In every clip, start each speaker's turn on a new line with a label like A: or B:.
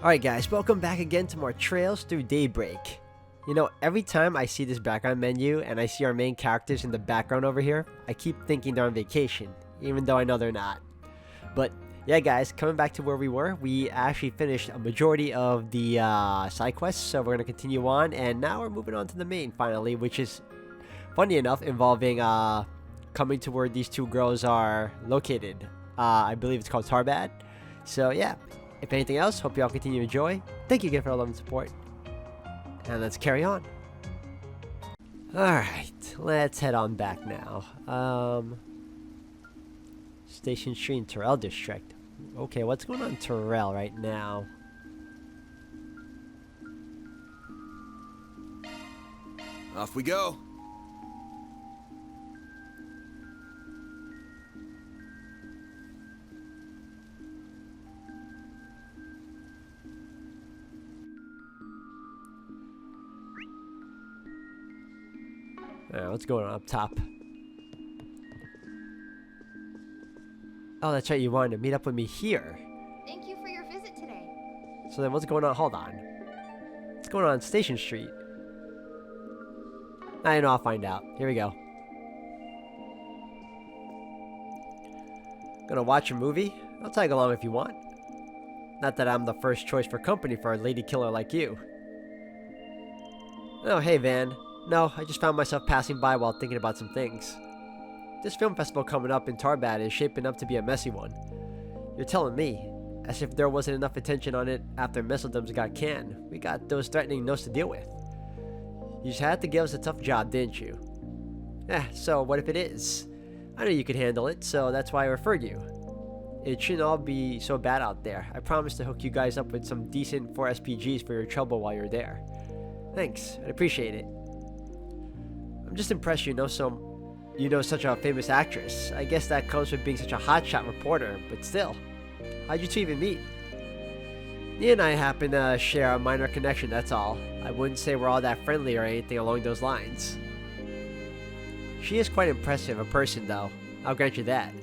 A: Alright guys, welcome back again to more Trails Through Daybreak. You know, every time I see this background menu and I see our main characters in the background over here, I keep thinking they're on vacation, even though I know they're not. But yeah guys, coming back to where we were, we actually finished a majority of the side quests, so we're going to continue on, and now we're moving on to the main finally, which is, funny enough, involving coming to where these two girls are located. I believe it's called Tarbad. So yeah, if anything else, hope you all continue to enjoy. Thank you again for all love and support. And let's carry on. Alright, let's head on back now. Station Street in Terrell District. Okay, what's going on in Terrell right now?
B: Off we go.
A: Alright, what's going on up top? Oh, that's right, you wanted to meet up with me here.
C: Thank you for your visit today.
A: So then what's going on? Hold on. What's going on Station Street? I know, I'll find out. Here we go. Gonna watch a movie? I'll tag along if you want. Not that I'm the first choice for company for a lady killer like you. Oh, hey Van. No, I just found myself passing by while thinking about some things. This film festival coming up in Tarbad is shaping up to be a messy one. You're telling me, as if there wasn't enough attention on it after Messeldums got canned. We got those threatening notes to deal with. You just had to give us a tough job, didn't you? So what if it is? I know you could handle it, so that's why I referred you. It shouldn't all be so bad out there. I promise to hook you guys up with some decent 4 SPGs for your trouble while you're there. Thanks, I appreciate it. I'm just impressed you know such a famous actress. I guess that comes with being such a hotshot reporter, but still. How'd you two even meet? Nia and I happen to share a minor connection, that's all. I wouldn't say we're all that friendly or anything along those lines. She is quite impressive a person though, I'll grant you that.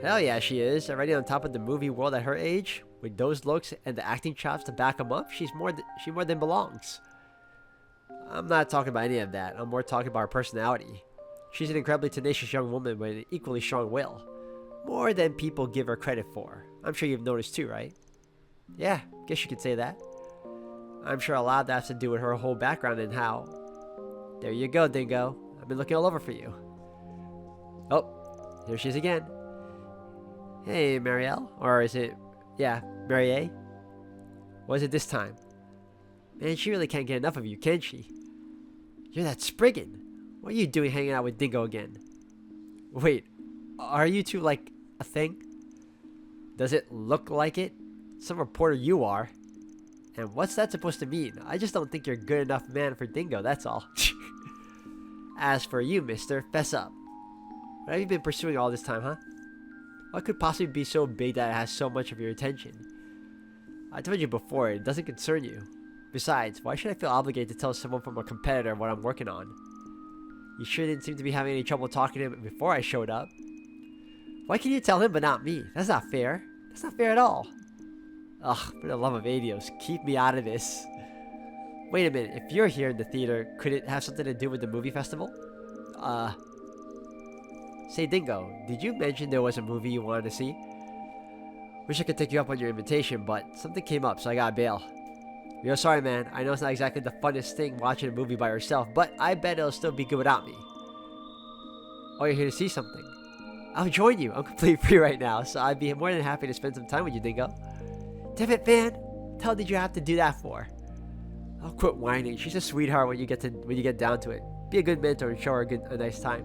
A: Hell yeah she is, already on top of the movie world at her age. With those looks and the acting chops to back them up, she more than belongs. I'm not talking about any of that, I'm more talking about her personality. She's an incredibly tenacious young woman with an equally strong will. More than people give her credit for. I'm sure you've noticed too, right? Yeah, guess you could say that. I'm sure a lot of that has to do with her whole background and how... There you go, Dingo. I've been looking all over for you. Oh, here she is again. Hey, Marielle. Or is it... Yeah, Marie? What is it this time? Man, she really can't get enough of you, can she? You're that Spriggan. What are you doing hanging out with Dingo again? Wait, are you two like a thing? Does it look like it? Some reporter you are. And what's that supposed to mean? I just don't think you're a good enough man for Dingo, that's all. As for you, mister, fess up. What have you been pursuing all this time, huh? What could possibly be so big that it has so much of your attention? I told you before, it doesn't concern you. Besides, why should I feel obligated to tell someone from a competitor what I'm working on? You sure didn't seem to be having any trouble talking to him before I showed up. Why can you tell him but not me? That's not fair. That's not fair at all. Ugh, for the love of Adios, keep me out of this. Wait a minute, if you're here in the theater, could it have something to do with the movie festival? Say Dingo, did you mention there was a movie you wanted to see? Wish I could take you up on your invitation, but something came up, so I gotta bail. Real sorry, man. I know it's not exactly the funnest thing watching a movie by yourself, but I bet it'll still be good without me. Oh, you're here to see something? I'll join you. I'm completely free right now, so I'd be more than happy to spend some time with you, Dingo. Damn it, Van. What the hell did you have to do that for? I'll quit whining. She's a sweetheart when you get down to it. Be a good mentor and show her a nice time.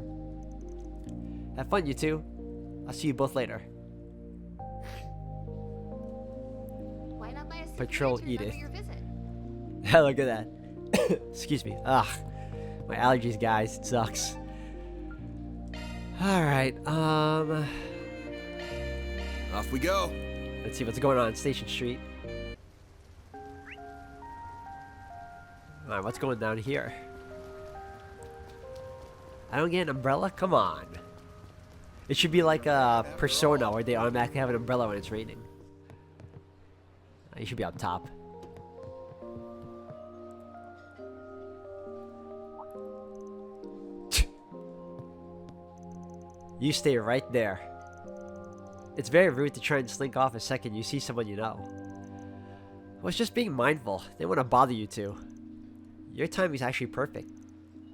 A: Have fun, you two. I'll see you both later.
C: Why not buy a souvenir
A: Patrol
C: to remember
A: Edith.
C: your visit?
A: Look at that. Excuse me. Ugh. My allergies, guys. It sucks. Alright,
B: Off we go.
A: let's see what's going on Station Street. Alright, what's going down here? I don't get an umbrella? Come on. It should be like a Persona where they automatically have an umbrella when it's raining. You should be up top. You stay right there. It's very rude to try and slink off a second you see someone you know. I was just being mindful. Didn't want to bother you two. Your timing's actually perfect.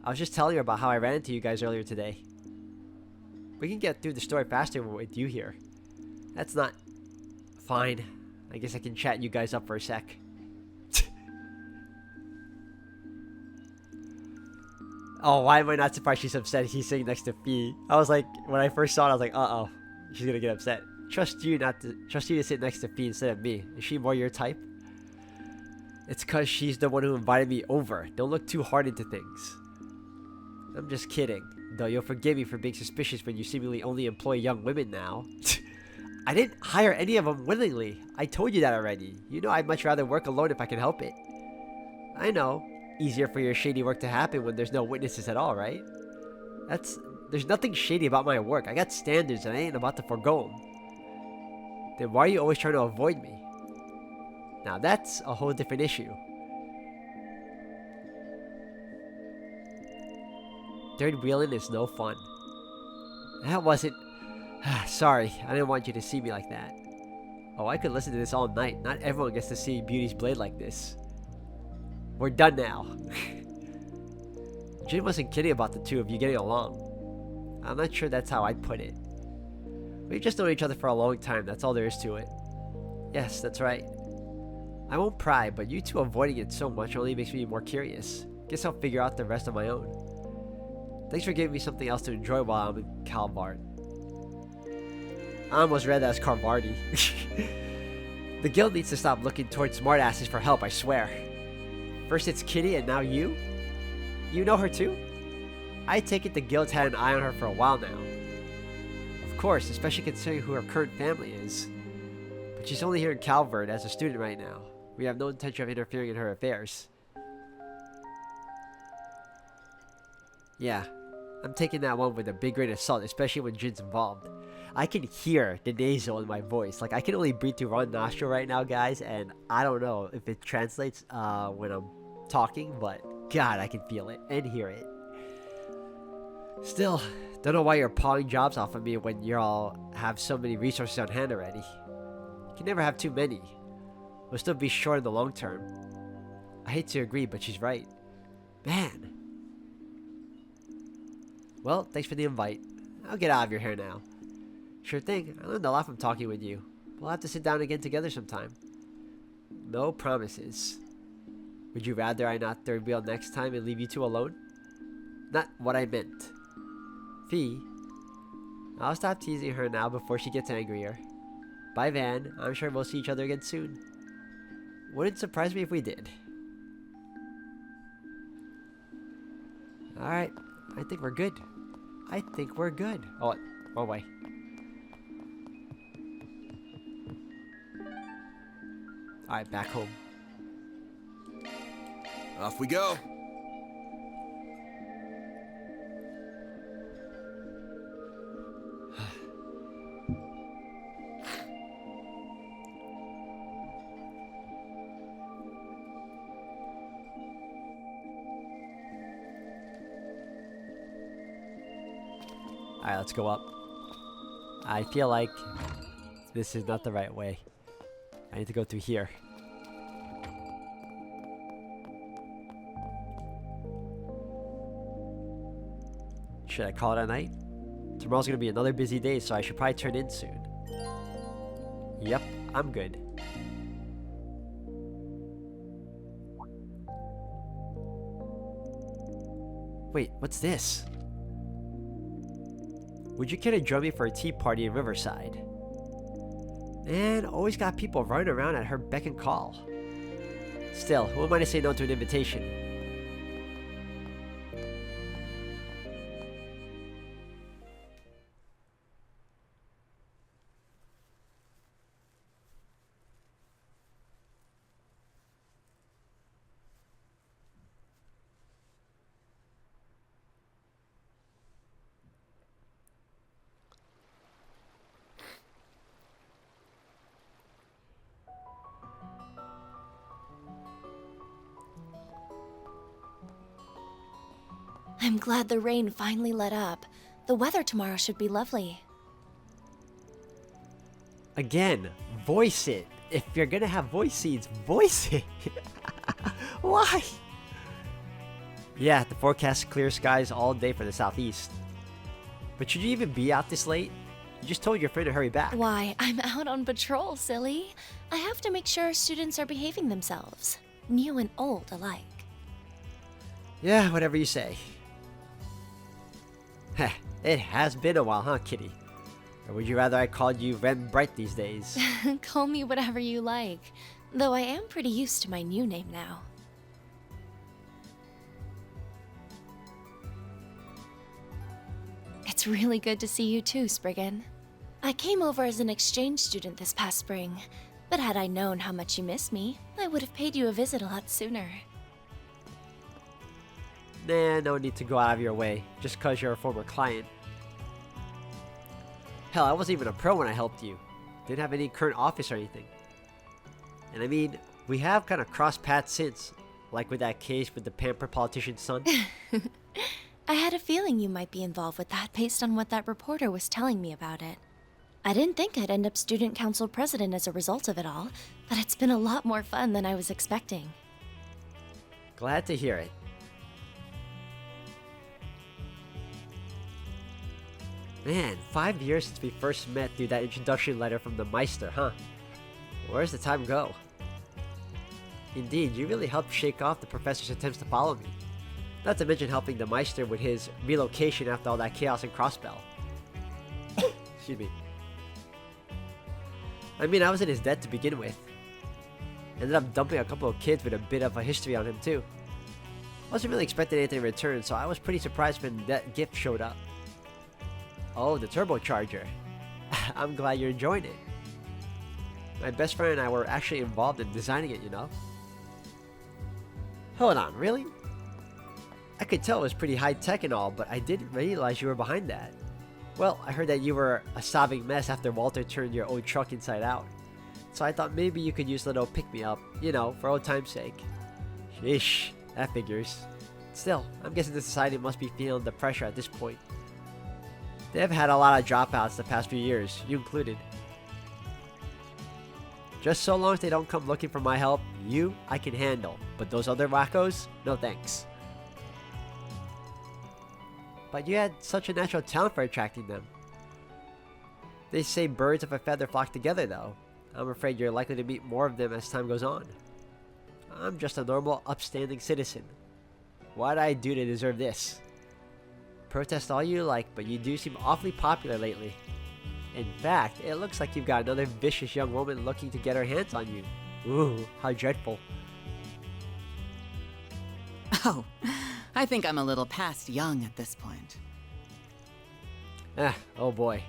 A: I was just telling you about how I ran into you guys earlier today. We can get through the story faster with you here. That's not... Fine. I guess I can chat you guys up for a sec. Oh, why am I not surprised she's upset he's sitting next to Fee? I was like, when I first saw it, I was like, uh-oh. She's gonna get upset. Trust you to sit next to Fee instead of me. Is she more your type? It's cause she's the one who invited me over. Don't look too hard into things. I'm just kidding. Though you'll forgive me for being suspicious when you seemingly only employ young women now. I didn't hire any of them willingly. I told you that already. You know I'd much rather work alone if I can help it. I know. Easier for your shady work to happen when there's no witnesses at all, right? There's nothing shady about my work. I got standards and I ain't about to forgo them. Then why are you always trying to avoid me? Now that's a whole different issue. Third wheeling is no fun. That wasn't... Sorry, I didn't want you to see me like that. Oh, I could listen to this all night. Not everyone gets to see Beauty's blade like this. We're done now. Jin wasn't kidding about the two of you getting along. I'm not sure that's how I'd put it. We've just known each other for a long time, that's all there is to it. Yes, that's right. I won't pry, but you two avoiding it so much only makes me more curious. Guess I'll figure out the rest on my own. Thanks for giving me something else to enjoy while I'm in Calvard. I almost read that as Carvardi. The guild needs to stop looking towards smartasses for help, I swear. First it's Kitty and now you? You know her too? I take it the guild's had an eye on her for a while now. Of course, especially considering who her current family is. But she's only here in Calvard as a student right now. We have no intention of interfering in her affairs. Yeah, I'm taking that one with a big grain of salt, especially when Jin's involved. I can hear the nasal in my voice. Like, I can only breathe through one nostril right now, guys, and I don't know if it translates when I'm talking, but God, I can feel it and hear it. Still, don't know why you're pawing jobs off of me when you all have so many resources on hand already. You can never have too many. We'll still be short in the long term. I hate to agree, but she's right. Man. Well, thanks for the invite. I'll get out of your hair now. Sure thing. I learned a lot from talking with you. We'll have to sit down again together sometime. No promises. Would you rather I not third wheel next time and leave you two alone? Not what I meant. Fee. I'll stop teasing her now before she gets angrier. Bye, Van. I'm sure we'll see each other again soon. Wouldn't surprise me if we did. Alright. I think we're good. I think we're good. Oh, wrong way. Alright, back home.
B: Off we go.
A: Alright, let's go up. I feel like this is not the right way. I need to go through here. Should I call it a night? Tomorrow's gonna be another busy day, so I should probably turn in soon. Yep, I'm good. Wait, what's this? Would you care to join me for a tea party in Riverside? Man, always got people running around at her beck and call. Still, who am I to say no to an invitation?
D: I'm glad the rain finally let up. The weather tomorrow should be lovely.
A: Again, voice it. If you're gonna have voice scenes, voice it. Why? Yeah, the forecast clear skies all day for the southeast. But should you even be out this late? You just told your friend to hurry back.
D: Why, I'm out on patrol, silly. I have to make sure students are behaving themselves, new and old alike.
A: Yeah, whatever you say. Heh, it has been a while, huh, kitty? Or would you rather I called you Ren Bright these days?
D: Call me whatever you like, though I am pretty used to my new name now. It's really good to see you too, Spriggan. I came over as an exchange student this past spring, but had I known how much you miss me, I would have paid you a visit a lot sooner.
A: Nah, no need to go out of your way, just cause you're a former client. Hell, I wasn't even a pro when I helped you. Didn't have any current office or anything. And I mean, we have kind of crossed paths since, like with that case with the pampered politician's son.
D: I had a feeling you might be involved with that based on what that reporter was telling me about it. I didn't think I'd end up student council president as a result of it all, but it's been a lot more fun than I was expecting.
A: Glad to hear it. Man, 5 years since we first met through that introduction letter from the Meister, huh? Where's the time go? Indeed, you really helped shake off the professor's attempts to follow me. Not to mention helping the Meister with his relocation after all that chaos in Crossbell. Excuse me. I mean, I was in his debt to begin with. Ended up dumping a couple of kids with a bit of a history on him too. Wasn't really expecting anything in return, so I was pretty surprised when that gift showed up. Oh, the turbocharger. I'm glad you're enjoying it. My best friend and I were actually involved in designing it, you know? Hold on, really? I could tell it was pretty high-tech and all, but I didn't realize you were behind that. Well, I heard that you were a sobbing mess after Walter turned your old truck inside out. So I thought maybe you could use a little pick-me-up, you know, for old time's sake. Sheesh, that figures. Still, I'm guessing the society must be feeling the pressure at this point. They've had a lot of dropouts the past few years, you included. Just so long as they don't come looking for my help, you, I can handle. But those other wackos, no thanks. But you had such a natural talent for attracting them. They say birds of a feather flock together though. I'm afraid you're likely to meet more of them as time goes on. I'm just a normal, upstanding citizen. What did I do to deserve this? Protest all you like, but you do seem awfully popular lately. In fact, it looks like you've got another vicious young woman looking to get her hands on you. Ooh, how dreadful.
E: Oh, I think I'm a little past young at this point.
A: Oh boy.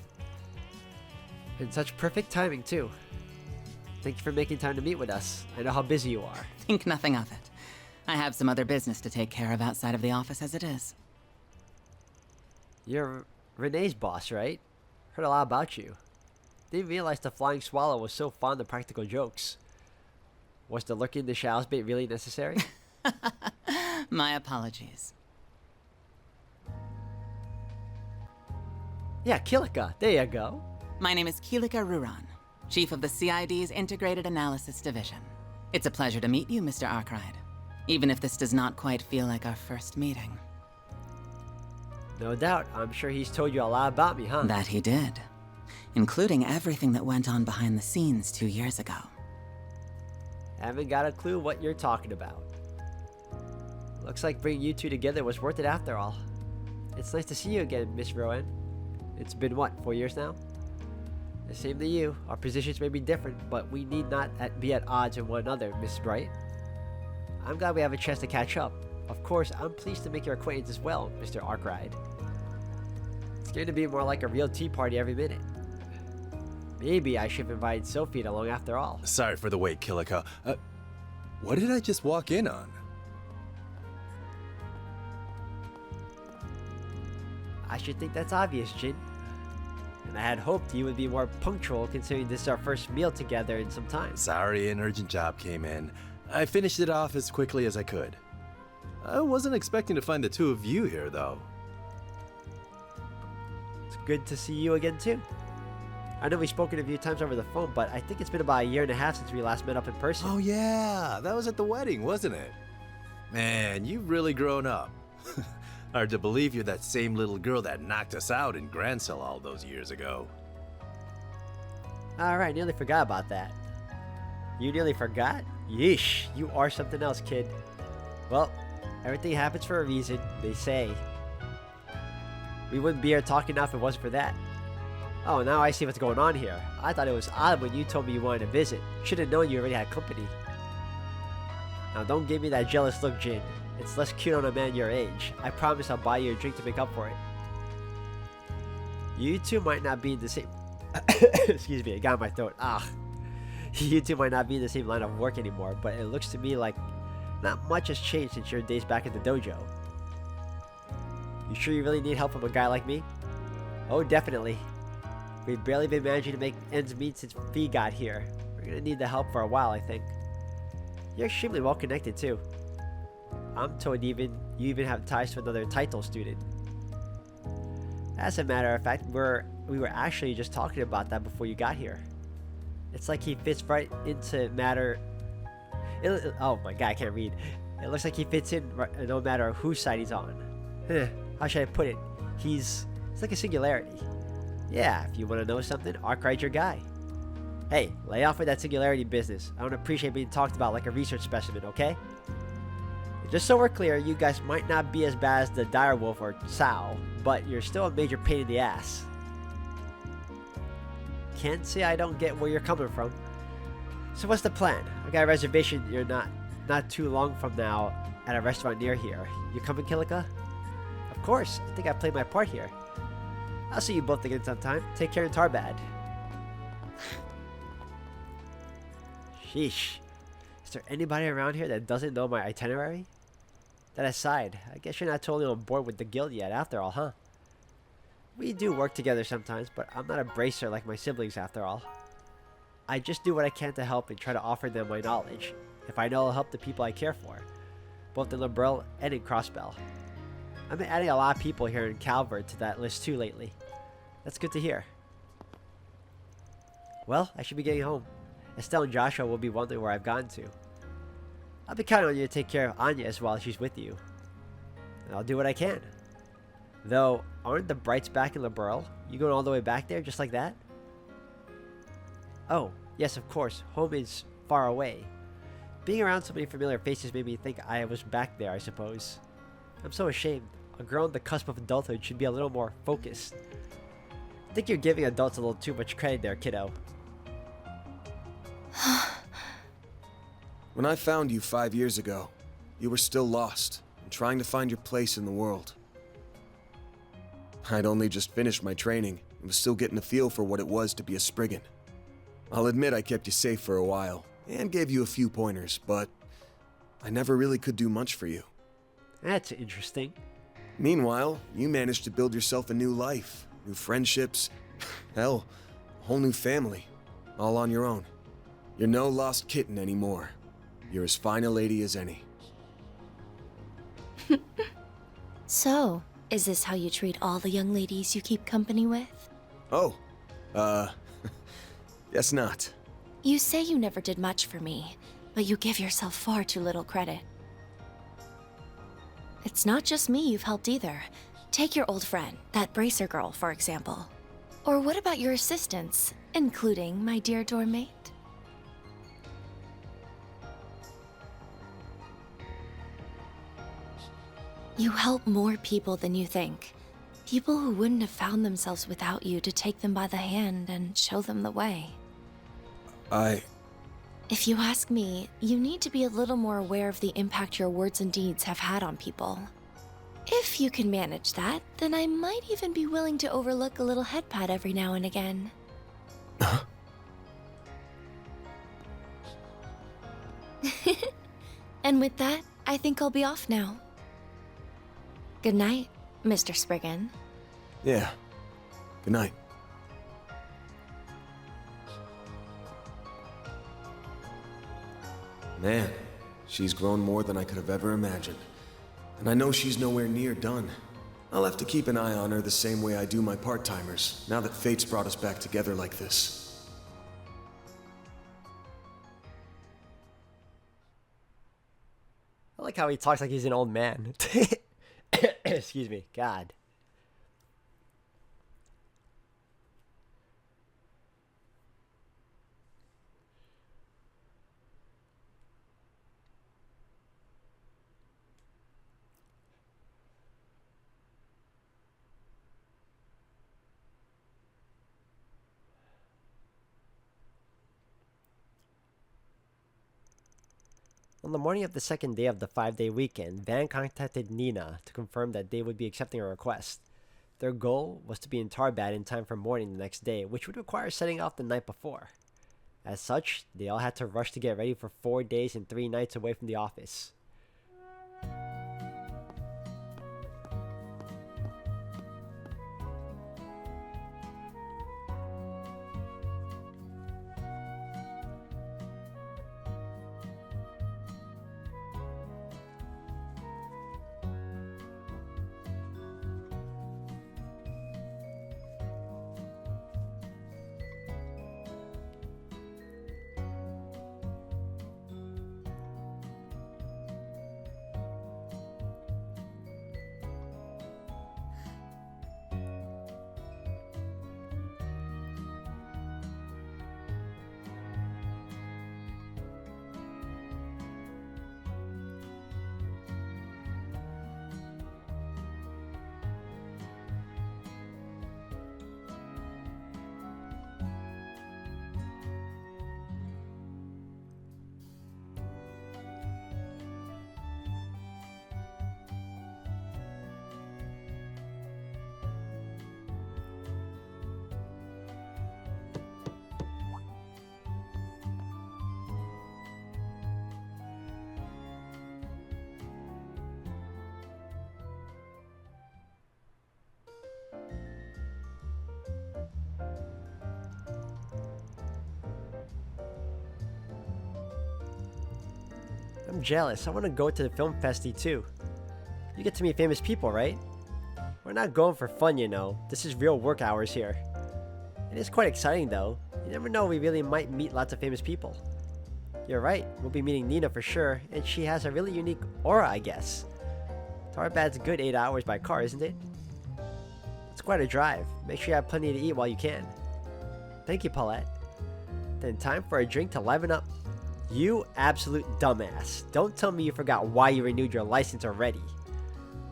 A: And such perfect timing too. Thank you for making time to meet with us. I know how busy you are.
E: Think nothing of it. I have some other business to take care of outside of the office as it is.
A: You're Renee's boss, right? Heard a lot about you. Didn't realize the Flying Swallow was so fond of practical jokes. Was the lurking in the shadows bit really necessary?
E: My apologies.
A: Yeah, Kilika. There you go.
E: My name is Kilika Ruran, Chief of the CID's Integrated Analysis Division. It's a pleasure to meet you, Mr. Arkwright, even if this does not quite feel like our first meeting.
A: No doubt. I'm sure he's told you a lot about me, huh?
E: That he did, including everything that went on behind the scenes 2 years ago.
A: Haven't got a clue what you're talking about. Looks like bringing you two together was worth it after all. It's nice to see you again, Miss Rowan. It's been what, 4 years now? The same to you. Our positions may be different, but we need not be at odds with one another, Miss Bright. I'm glad we have a chance to catch up. Of course, I'm pleased to make your acquaintance as well, Mr. Arkwright. It's going to be more like a real tea party every minute. Maybe I should have invited Sophie along after all.
B: Sorry for the wait, Kilika. What did I just walk in on?
A: I should think that's obvious, Jin. And I had hoped you would be more punctual considering this is our first meal together in some time.
B: Sorry, an urgent job came in. I finished it off as quickly as I could. I wasn't expecting to find the two of you here, though.
A: It's good to see you again, too. I know we've spoken a few times over the phone, but I think it's been about a year and a half since we last met up in person.
B: Oh yeah, that was at the wedding, wasn't it? Man, you've really grown up. Hard to believe you're that same little girl that knocked us out in Grancel all those years ago.
A: Alright, nearly forgot about that. You nearly forgot? Yeesh, you are something else, kid. Well, everything happens for a reason, they say. We wouldn't be here talking now if it wasn't for that. Oh, now I see what's going on here. I thought it was odd when you told me you wanted to visit. Should have known you already had company. Now don't give me that jealous look, Jin. It's less cute on a man your age. I promise I'll buy you a drink to make up for it. You two might not be in the same... Excuse me, it got in my throat. Ah. You two might not be in the same line of work anymore, but it looks to me like not much has changed since your days back in the dojo. You sure you really need help from a guy like me? Oh, definitely. We've barely been managing to make ends meet since Fee got here. We're gonna need the help for a while, I think. You're extremely well connected too. I'm told you even have ties to another title student. As a matter of fact, we were actually just talking about that before you got here. It's like he fits right into oh my god, I can't read. It looks like he fits in no matter whose side he's on. How should I put it? It's like a singularity. Yeah, if you want to know something, Arkwright's your guy. Hey, lay off with that singularity business. I don't appreciate being talked about like a research specimen, okay? Just so we're clear, you guys might not be as bad as the Direwolf or Sao, but you're still a major pain in the ass. Can't say I don't get where you're coming from. So what's the plan? I got a reservation you're not too long from now at a restaurant near here. You coming, Kilika? Of course, I think I played my part here. I'll see you both again sometime. Take care in Tarbad. Sheesh. Is there anybody around here that doesn't know my itinerary? That aside, I guess you're not totally on board with the guild yet after all, huh? We do work together sometimes, but I'm not a bracer like my siblings after all. I just do what I can to help and try to offer them my knowledge, if I know it'll help the people I care for, both in Liberl and in Crossbell. I've been adding a lot of people here in Calvert to that list too lately. That's good to hear. Well, I should be getting home. Estelle and Joshua will be wondering where I've gone to. I'll be counting on you to take care of Anya as well as she's with you. And I'll do what I can. Though, aren't the Brights back in Liberl? You going all the way back there just like that? Oh, yes, of course. Home is far away. Being around so many familiar faces made me think I was back there, I suppose. I'm so ashamed. A girl on the cusp of adulthood should be a little more focused. I think you're giving adults a little too much credit there, kiddo.
F: When I found you 5 years ago, you were still lost and trying to find your place in the world. I'd only just finished my training and was still getting a feel for what it was to be a Spriggan. I'll admit I kept you safe for a while and gave you a few pointers, but I never really could do much for you.
A: That's interesting.
F: Meanwhile, you managed to build yourself a new life, new friendships, hell, a whole new family, all on your own. You're no lost kitten anymore. You're as fine a lady as any.
D: So, is this how you treat all the young ladies you keep company with?
F: Oh, guess not.
D: You say you never did much for me, but you give yourself far too little credit. It's not just me you've helped either. Take your old friend, that bracer girl, for example. Or what about your assistants, including my dear dorm mate? You help more people than you think. People who wouldn't have found themselves without you to take them by the hand and show them the way. If you ask me, you need to be a little more aware of the impact your words and deeds have had on people. If you can manage that, then I might even be willing to overlook a little head pat every now and again. And with that, I think I'll be off now. Good night, Mr. Spriggan.
F: Yeah. Good night. Man, she's grown more than I could have ever imagined. And I know she's nowhere near done. I'll have to keep an eye on her the same way I do my part-timers, now that fate's brought us back together like this.
A: I like how he talks like he's an old man. Excuse me. God. On the morning of the second day of the 5-day weekend, Van contacted Nina to confirm that they would be accepting her request. Their goal was to be in Tarbad in time for morning the next day, which would require setting off the night before. As such, they all had to rush to get ready for 4 days and 3 nights away from the office. I'm jealous. I want to go to the film festy too. You get to meet famous people, right? We're not going for fun, you know. This is real work hours here. It is quite exciting though. You never know, we really might meet lots of famous people. You're right, we'll be meeting Nina for sure, and she has a really unique aura, I guess. Tarbad's a good 8 hours by car, isn't it? It's quite a drive. Make sure you have plenty to eat while you can. Thank you, Paulette. Then time for a drink to liven up. You absolute dumbass. Don't tell me you forgot why you renewed your license already.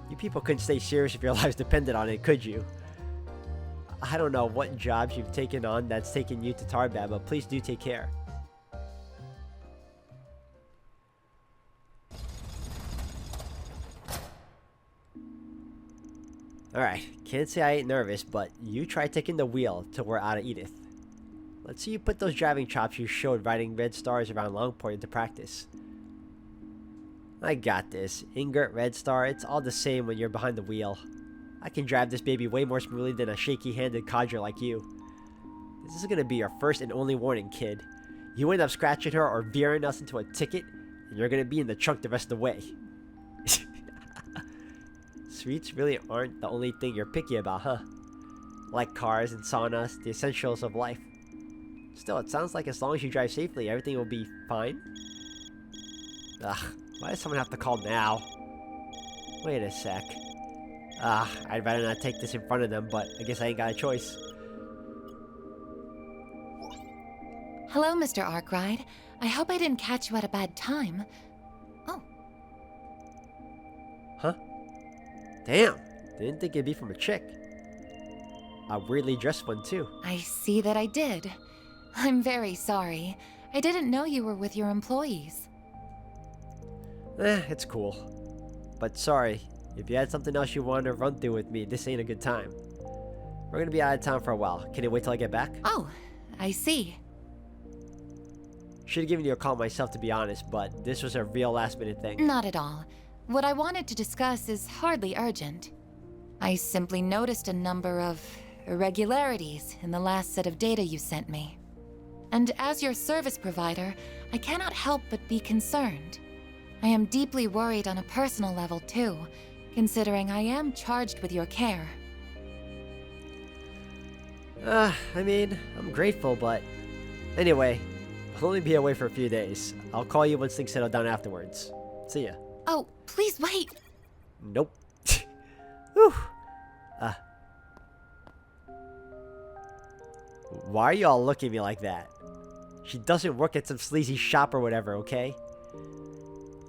A: You people couldn't stay serious if your lives depended on it, could you? I don't know what jobs you've taken on that's taken you to Tarbad, but please do take care. Alright, can't say I ain't nervous, but you try taking the wheel till we're out of Edith. Let's see you put those driving chops you showed riding Red Stars around Longport into practice. I got this. Ingert, Red Star, it's all the same when you're behind the wheel. I can drive this baby way more smoothly than a shaky-handed codger like you. This is gonna be your first and only warning, kid. You end up scratching her or veering us into a ticket, and you're gonna be in the trunk the rest of the way. Sweets really aren't the only thing you're picky about, huh? Like cars and saunas, the essentials of life. Still, it sounds like as long as you drive safely, everything will be fine. Ugh, why does someone have to call now? Wait a sec. I'd rather not take this in front of them, but I guess I ain't got a choice.
G: Hello, Mr. Arkwright. I hope I didn't catch you at a bad time. Oh.
A: Huh? Damn, didn't think it'd be from a chick. A weirdly dressed one, too.
G: I see that I did. I'm very sorry. I didn't know you were with your employees.
A: It's cool. But sorry, if you had something else you wanted to run through with me, this ain't a good time. We're gonna be out of town for a while. Can you wait till I get back?
G: Oh, I see.
A: Should've given you a call myself, to be honest, but this was a real last-minute thing.
G: Not at all. What I wanted to discuss is hardly urgent. I simply noticed a number of irregularities in the last set of data you sent me. And as your service provider, I cannot help but be concerned. I am deeply worried on a personal level, too. considering I am charged with your care.
A: I mean, I'm grateful, but... Anyway, I'll only be away for a few days. I'll call you once things settle down afterwards. See ya.
G: Oh, please wait!
A: Nope. Whew. Why are y'all looking at me like that? She doesn't work at some sleazy shop or whatever, okay?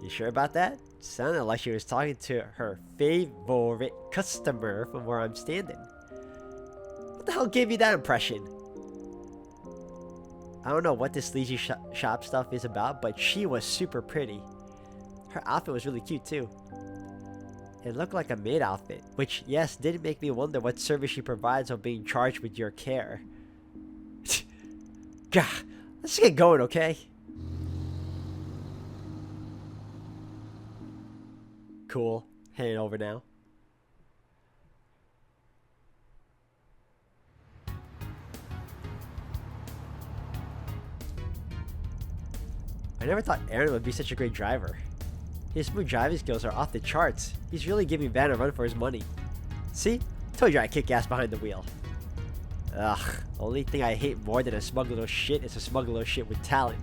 A: You sure about that? Sounded like she was talking to her favorite customer from where I'm standing. What the hell gave you that impression? I don't know what this sleazy shop stuff is about, but she was super pretty. Her outfit was really cute too. It looked like a maid outfit, which, yes, did make me wonder what service she provides while being charged with your care. Gah, let's just get going, okay? Cool. Heading over now. I never thought Aaron would be such a great driver. His smooth driving skills are off the charts. He's really giving Van a run for his money. See? Told you I kick ass behind the wheel. Ugh, only thing I hate more than a smug little shit is a smug little shit with talent.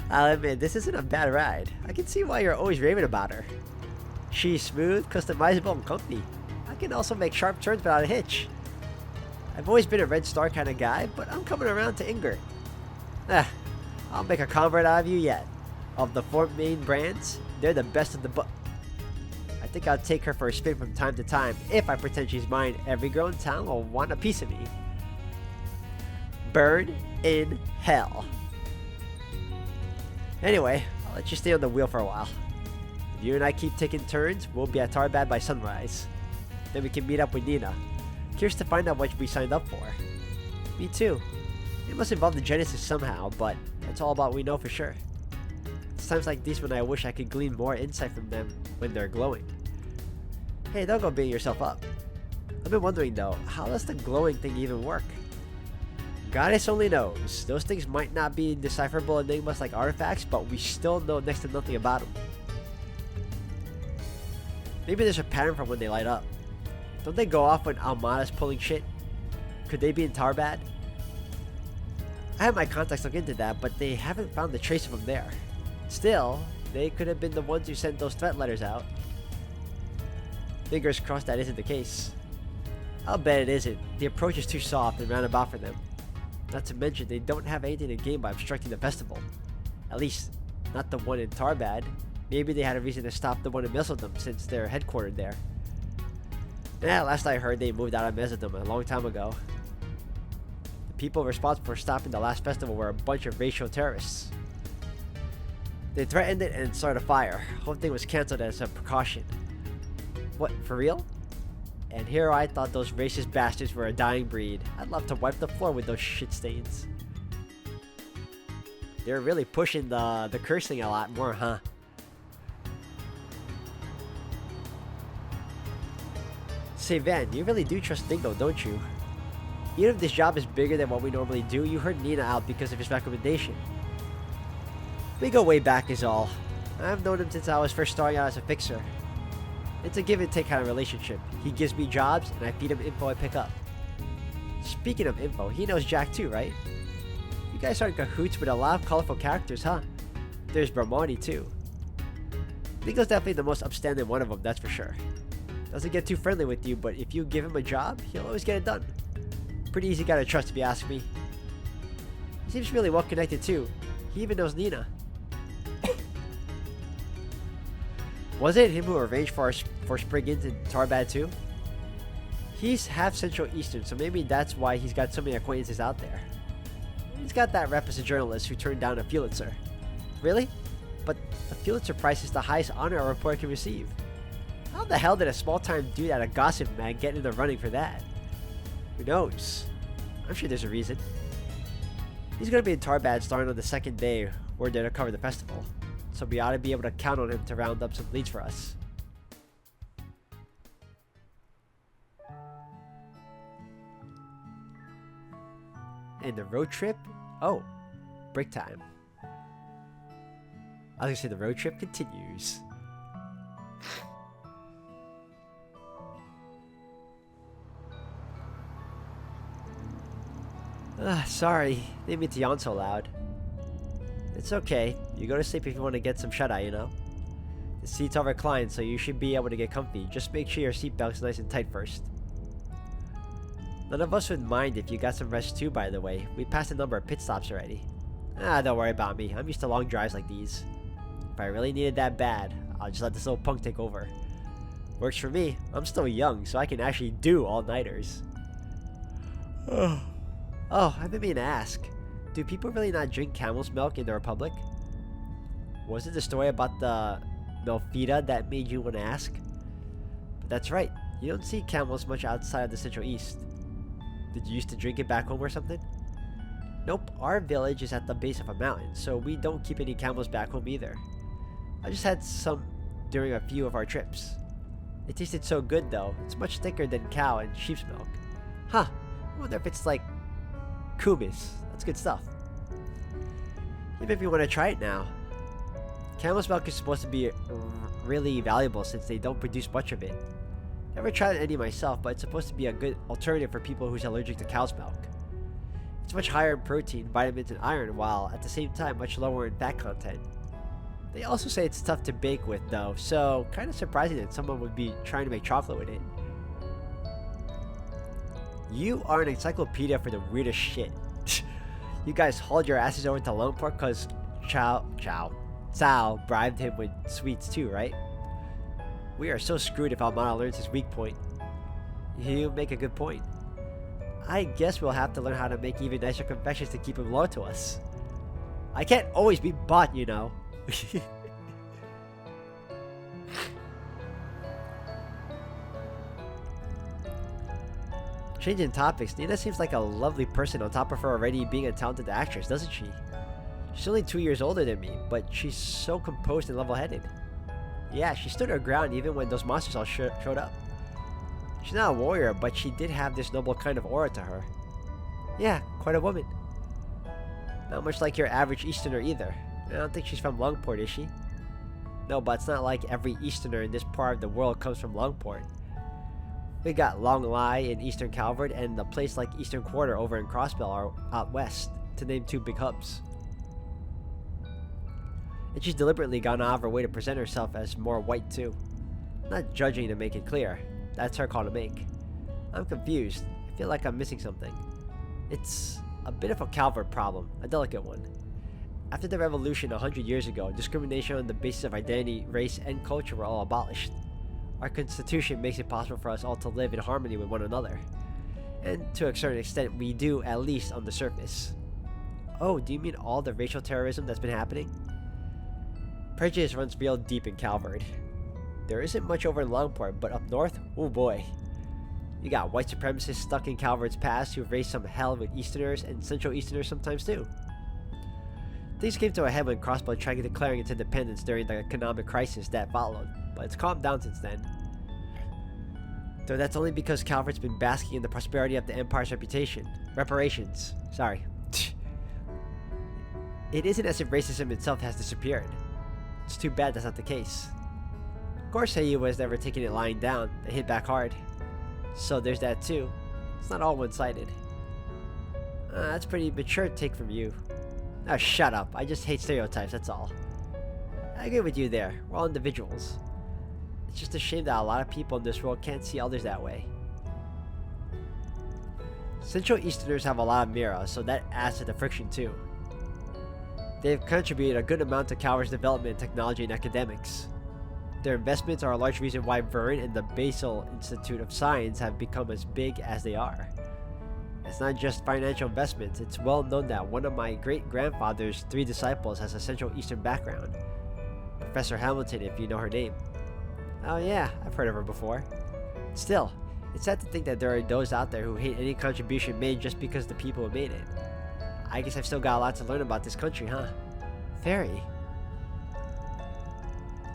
A: I'll admit, this isn't a bad ride. I can see why you're always raving about her. She's smooth, customizable, and comfy. I can also make sharp turns without a hitch. I've always been a Red Star kind of guy, but I'm coming around to Inger. I'll make a convert out of you yet. Of the 4 main brands, they're the best of the I think I'll take her for a spin from time to time. If I pretend she's mine, every girl in town will want a piece of me. Burn in hell. Anyway, I'll let you stay on the wheel for a while. If you and I keep taking turns, we'll be at Tarbad by sunrise. Then we can meet up with Nina. Curious to find out what we signed up for. Me too. It must involve the Genesis somehow, but that's all about we know for sure. It's times like these when I wish I could glean more insight from them when they're glowing. Hey, don't go beating yourself up. I've been wondering though, how does the glowing thing even work? Goddess only knows. Those things might not be decipherable enigmas like artifacts, but we still know next to nothing about them. Maybe there's a pattern for when they light up. Don't they go off when Almana's pulling shit? Could they be in Tarbad? I had my contacts look into that, but they haven't found the trace of them there. Still, they could have been the ones who sent those threat letters out. Fingers crossed that isn't the case. I'll bet it isn't. The approach is too soft and roundabout for them. Not to mention, they don't have anything to gain by obstructing the festival. At least, not the one in Tarbad. Maybe they had a reason to stop the one in Mesodum since they're headquartered there. Yeah, last I heard they moved out of Mesodum a long time ago. The people responsible for stopping the last festival were a bunch of racial terrorists. They threatened it and started a fire. Whole thing was cancelled as a precaution. What, for real? And here I thought those racist bastards were a dying breed. I'd love to wipe the floor with those shit stains. They're really pushing the cursing a lot more, huh? Say Van, you really do trust Dingo, don't you? Even if this job is bigger than what we normally do, you heard Nina out because of his recommendation. We go way back is all. I've known him since I was first starting out as a fixer. It's a give and take kind of relationship. He gives me jobs and I feed him info I pick up. Speaking of info, he knows Jack too, right? You guys are in cahoots with a lot of colorful characters, huh? There's Bramani too. Dingo's definitely the most upstanding one of them, that's for sure. Doesn't get too friendly with you, but if you give him a job, he'll always get it done. Pretty easy guy to trust if you ask me. He seems really well connected too. He even knows Nina. Was it him who arranged for Spring into Tarbad too? He's half Central Eastern, so maybe that's why he's got so many acquaintances out there. He's got that rep as a journalist who turned down a Pulitzer. Really? But a Pulitzer Prize is the highest honor a reporter can receive. How the hell did a small-time dude at a gossip mag get in the running for that? Who knows? I'm sure there's a reason. He's gonna be in Tarbad starting on the second day we're there to cover the festival, so we ought to be able to count on him to round up some leads for us. And the road trip? Oh, break time. I was gonna say the road trip continues. Sorry, didn't mean to yawn so loud. It's okay. You go to sleep if you want to get some shut-eye, you know? The seats are reclined, so you should be able to get comfy. Just make sure your seatbelt's nice and tight first. None of us would mind if you got some rest too, by the way. We passed a number of pit stops already. Don't worry about me. I'm used to long drives like these. If I really need it that bad, I'll just let this little punk take over. Works for me. I'm still young, so I can actually do all-nighters. Oh, I've been meaning to ask. Do people really not drink camel's milk in the Republic? Was it the story about the Melfita that made you want to ask? But that's right. You don't see camels much outside of the Central East. Did you used to drink it back home or something? Nope, our village is at the base of a mountain, so we don't keep any camels back home either. I just had some during a few of our trips. It tasted so good though. It's much thicker than cow and sheep's milk. Huh, I wonder if it's like kumis. That's good stuff. Maybe if you want to try it now. Camel's milk is supposed to be really valuable since they don't produce much of it. Never tried any myself, but it's supposed to be a good alternative for people who's allergic to cow's milk. It's much higher in protein, vitamins, and iron, while at the same time much lower in fat content. They also say it's tough to bake with though, so kind of surprising that someone would be trying to make chocolate with it. You are an encyclopedia for the weirdest shit. You guys hauled your asses over to Longport cause Cao bribed him with sweets too, right? We are so screwed if Almana learns his weak point. You make a good point. I guess we'll have to learn how to make even nicer confections to keep him loyal to us. I can't always be bought, you know. Changing topics, Nina seems like a lovely person on top of her already being a talented actress, doesn't she? She's only 2 years older than me, but she's so composed and level-headed. Yeah, she stood her ground even when those monsters all showed up. She's not a warrior, but she did have this noble kind of aura to her. Yeah, quite a woman. Not much like your average Easterner either. I don't think she's from Longport, is she? No, but it's not like every Easterner in this part of the world comes from Longport. We got Long Lai in Eastern Calvert and a place like Eastern Quarter over in Crossbell are out west, to name two big hubs. And she's deliberately gone out of her way to present herself as more white too. Not judging to make it clear. That's her call to make. I'm confused. I feel like I'm missing something. It's a bit of a Calvert problem, a delicate one. After the revolution 100 years ago, discrimination on the basis of identity, race, and culture were all abolished. Our constitution makes it possible for us all to live in harmony with one another. And to a certain extent, we do, at least on the surface. Oh, do you mean all the racial terrorism that's been happening? Prejudice runs real deep in Calvert. There isn't much over in Longport, but up north, oh boy. You got white supremacists stuck in Calvert's past who've raised some hell with Easterners and Central Easterners sometimes too. Things came to a head when Crossbow tried declaring its independence during the economic crisis that followed, but it's calmed down since then. Though that's only because Calvert's been basking in the prosperity of the Empire's reparations. Sorry. It isn't as if racism itself has disappeared. It's too bad that's not the case. Of course, Heiyu was never taking it lying down. They hit back hard. So there's that too. It's not all one-sided. That's a pretty mature take from you. Oh, shut up. I just hate stereotypes, that's all. I agree with you there. We're all individuals. It's just a shame that a lot of people in this world can't see others that way. Central Easterners have a lot of Mira, so that adds to the friction too. They've contributed a good amount to Calvert's development in technology and academics. Their investments are a large reason why Vern and the Basel Institute of Science have become as big as they are. It's not just financial investments, it's well known that one of my great-grandfather's 3 disciples has a Central Eastern background. Professor Hamilton, if you know her name. Oh yeah, I've heard of her before. Still, it's sad to think that there are those out there who hate any contribution made just because the people who made it. I guess I've still got a lot to learn about this country, huh? Very.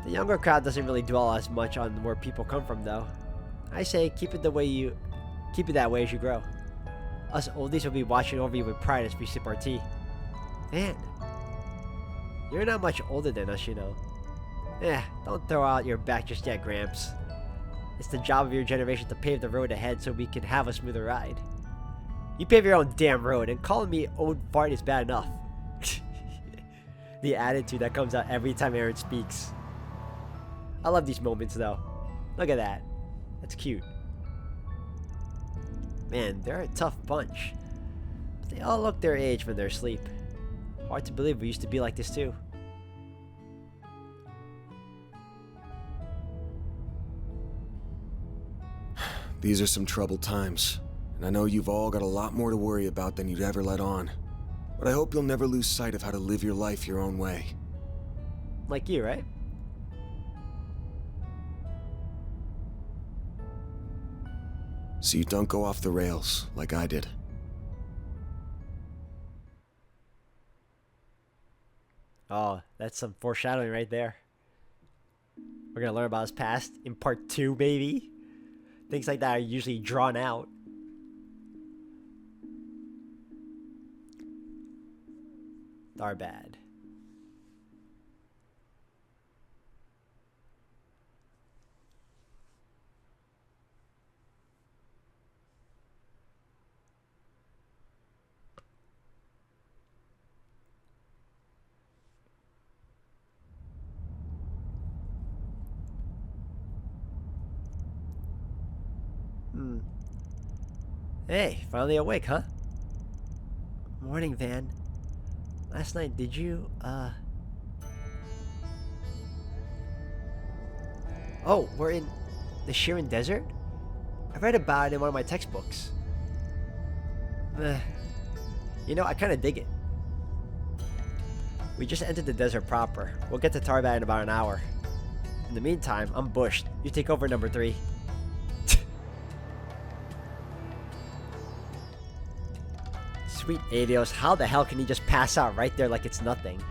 A: The younger crowd doesn't really dwell as much on where people come from, though. I say keep it that way as you grow. Us oldies will be watching over you with pride as we sip our tea. Man, you're not much older than us, you know. Don't throw out your back just yet, Gramps. It's the job of your generation to pave the road ahead so we can have a smoother ride. You pave your own damn road, and calling me old fart is bad enough. The attitude that comes out every time Aaron speaks. I love these moments though. Look at that. That's cute. Man, they're a tough bunch. But they all look their age when they're asleep. Hard to believe we used to be like this too.
F: These are some troubled times, and I know you've all got a lot more to worry about than you'd ever let on. But I hope you'll never lose sight of how to live your life your own way.
A: Like you, right?
F: So you don't go off the rails like I did.
A: Oh, that's some foreshadowing right there. We're gonna learn about his past in part 2, maybe. Things like that are usually drawn out. Are bad. Hey, finally awake, huh? Morning, Van. Last night, did you, Oh, we're in the Shirin Desert? I read about it in one of my textbooks. You know, I kinda dig it. We just entered the desert proper. We'll get to Tarbat in about an hour. In the meantime, I'm bushed. You take over number 3. Sweet Adios, how the hell can he just pass out right there like it's nothing?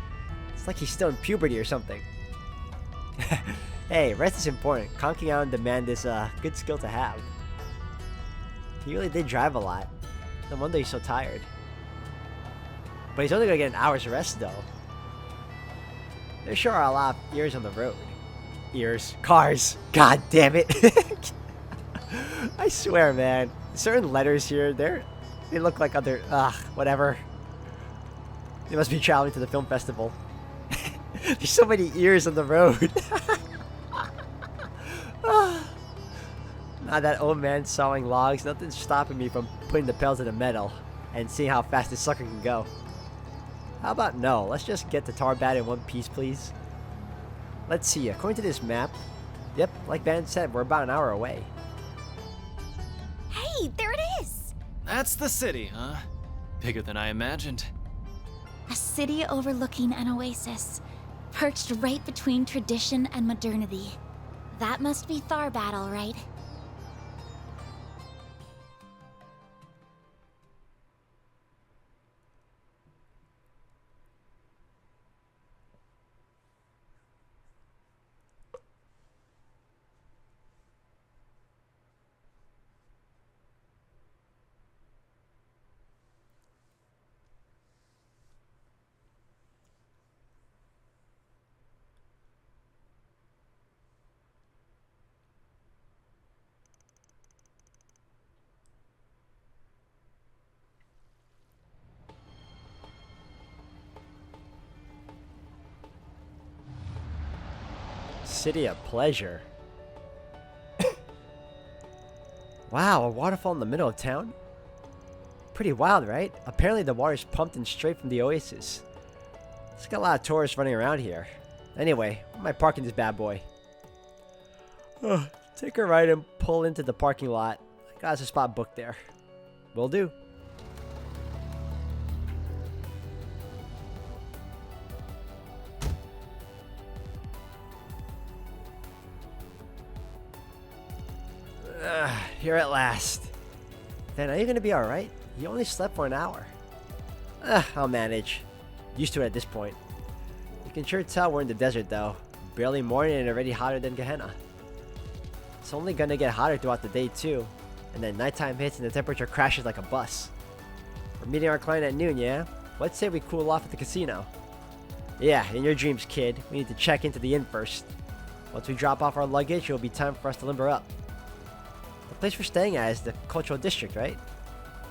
A: It's like he's still in puberty or something. Hey, rest is important. Conking out on demand is a good skill to have. He really did drive a lot. No wonder he's so tired. But he's only gonna get an hour's rest though. There sure are a lot of ears on the road. Ears. Cars. God damn it. I swear, man. Certain letters here, they look like other... whatever. They must be traveling to the film festival. There's so many ears on the road. Now that old man sawing logs, nothing's stopping me from putting the pedal to the metal and seeing how fast this sucker can go. How about no? Let's just get to Tarbat in one piece, please. Let's see. According to this map, yep, like Van said, we're about an hour away.
D: Hey, there it is!
H: That's the city, huh? Bigger than I imagined.
I: A city overlooking an oasis, perched right between tradition and modernity. That must be Tharbat, all right.
A: City of Pleasure. Wow, a waterfall in the middle of town? Pretty wild, right? Apparently the water's pumped in straight from the oasis. There's got a lot of tourists running around here. Anyway, where am I parking this bad boy? Take a right and pull into the parking lot. I got us a spot booked there. Will do. Here at last. Then are you gonna be alright? You only slept for an hour. I'll manage. Used to it at this point. You can sure tell we're in the desert though. Barely morning and already hotter than Gehenna. It's only gonna get hotter throughout the day too. And then nighttime hits and the temperature crashes like a bus. We're meeting our client at noon, yeah? Let's say we cool off at the casino. Yeah, in your dreams, kid. We need to check into the inn first. Once we drop off our luggage, it'll be time for us to limber up. The place we're staying at is the cultural district, right?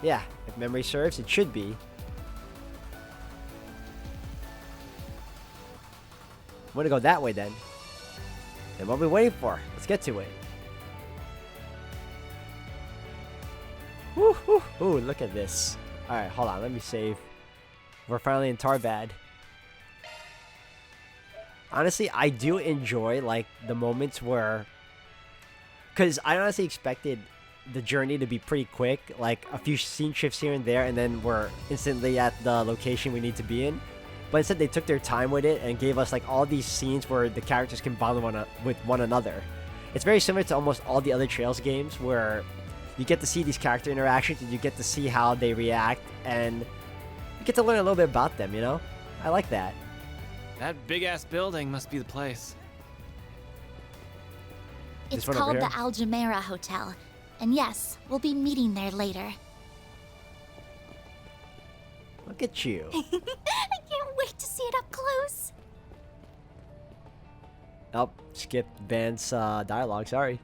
A: Yeah, if memory serves, it should be. I'm gonna go that way then. And what are we waiting for? Let's get to it. Woo, woo, ooh, look at this. Alright, hold on, let me save. We're finally in Tarbad. Honestly, I do enjoy, like, the moments where... Because I honestly expected the journey to be pretty quick. Like, a few scene shifts here and there, and then we're instantly at the location we need to be in. But instead, they took their time with it and gave us, like, all these scenes where the characters can bond with one another. It's very similar to almost all the other Trails games, where you get to see these character interactions, and you get to see how they react, and you get to learn a little bit about them, you know? I like that.
H: That big-ass building must be the place.
I: It's
A: This one over
I: called the
A: here?
I: Al Jumeirah Hotel. And yes, we'll be meeting there later.
A: Look at you.
I: I can't wait to see it up close.
A: Oh, skip Van's dialogue, sorry.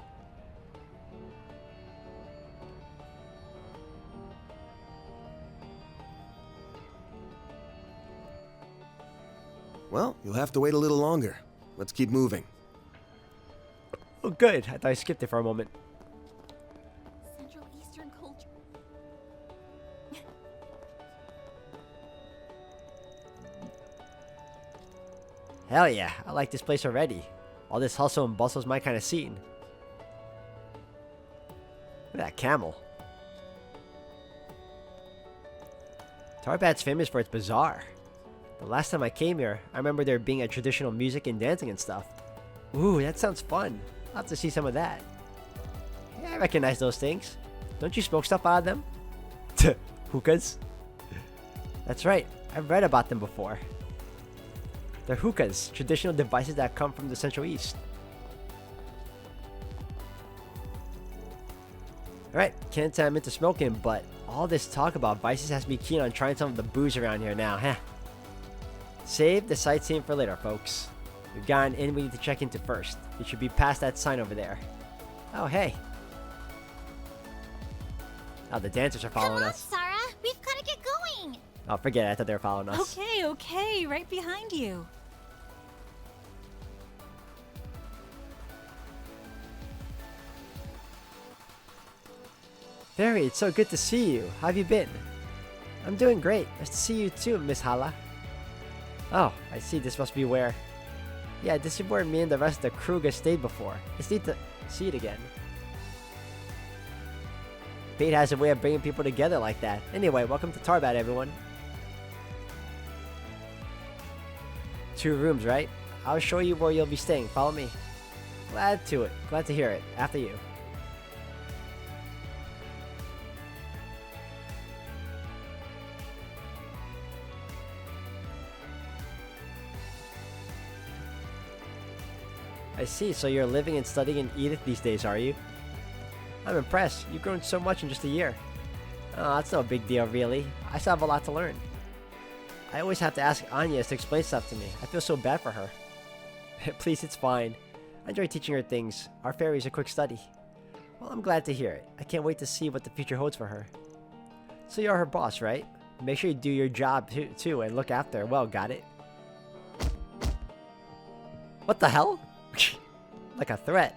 F: Well, you'll have to wait a little longer. Let's keep moving.
A: Oh, good. I thought I skipped it for a moment.
I: Central Eastern culture.
A: Hell yeah, I like this place already. All this hustle and bustle is my kind of scene. Look at that camel. Tarbad's famous for its bazaar. The last time I came here, I remember there being a traditional music and dancing and stuff. Ooh, that sounds fun. I'll have to see some of that. Yeah, I recognize those things. Don't you smoke stuff out of them? Hookahs? That's right, I've read about them before. They're hookahs, traditional devices that come from the Central East. Alright, can't say I'm into smoking, but all this talk about vices has me keen on trying some of the booze around here now, huh? Save the sightseeing for later, folks. We've got an inn we need to check into first. It should be past that sign over there. Oh, hey. Oh, the dancers are following
I: Come on,
A: us.
I: Sarah. We've got to get going.
A: Oh, forget it. I thought they were following us.
J: Okay, right behind you.
A: Fairy, it's so good to see you. How have you been? I'm doing great. Nice to see you too, Miss Hala. Oh, I see. This must be where... Yeah, this is where me and the rest of the crew got stayed before. It's neat to see it again. Fate has a way of bringing people together like that. Anyway, welcome to Tarbad, everyone. 2 rooms, right? I'll show you where you'll be staying. Follow me. Glad to hear it. After you. I see, so you're living and studying in Edith these days, are you? I'm impressed. You've grown so much in just a year. Oh, that's no big deal, really. I still have a lot to learn. I always have to ask Anya to explain stuff to me. I feel so bad for her. Please, it's fine. I enjoy teaching her things. Our fairy's a quick study. Well, I'm glad to hear it. I can't wait to see what the future holds for her. So you're her boss, right? Make sure you do your job too and look after her. Well, got it. What the hell? Like a threat.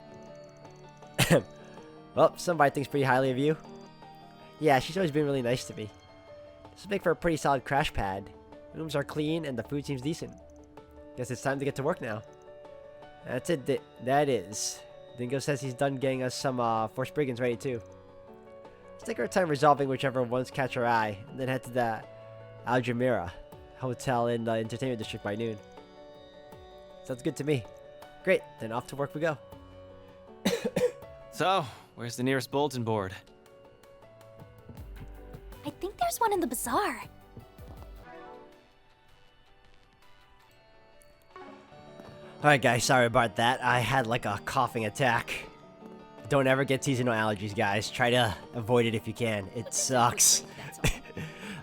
A: Well, somebody thinks pretty highly of you. Yeah, she's always been really nice to me. This will make for a pretty solid crash pad. Rooms are clean and the food seems decent. Guess it's time to get to work now. That's it. That is. Dingo says he's done getting us some Force Brigands ready too. Let's take our time resolving whichever ones catch our eye, and then head to the Al Jumeirah Hotel in the Entertainment District by noon. Sounds good to me. Great, then off to work we go.
H: So, where's the nearest bulletin board?
I: I think there's one in the bazaar.
A: Alright guys, sorry about that. I had like a coughing attack. Don't ever get seasonal allergies, guys. Try to avoid it if you can. It sucks.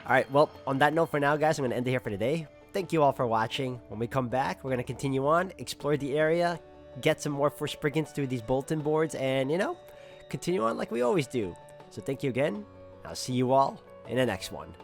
A: Alright, well, on that note for now, guys, I'm going to end it here for today. Thank you all for watching. When we come back, we're going to continue on, explore the area, get some more Force Brigands through these bulletin boards, and, you know, continue on like we always do. So thank you again. I'll see you all in the next one.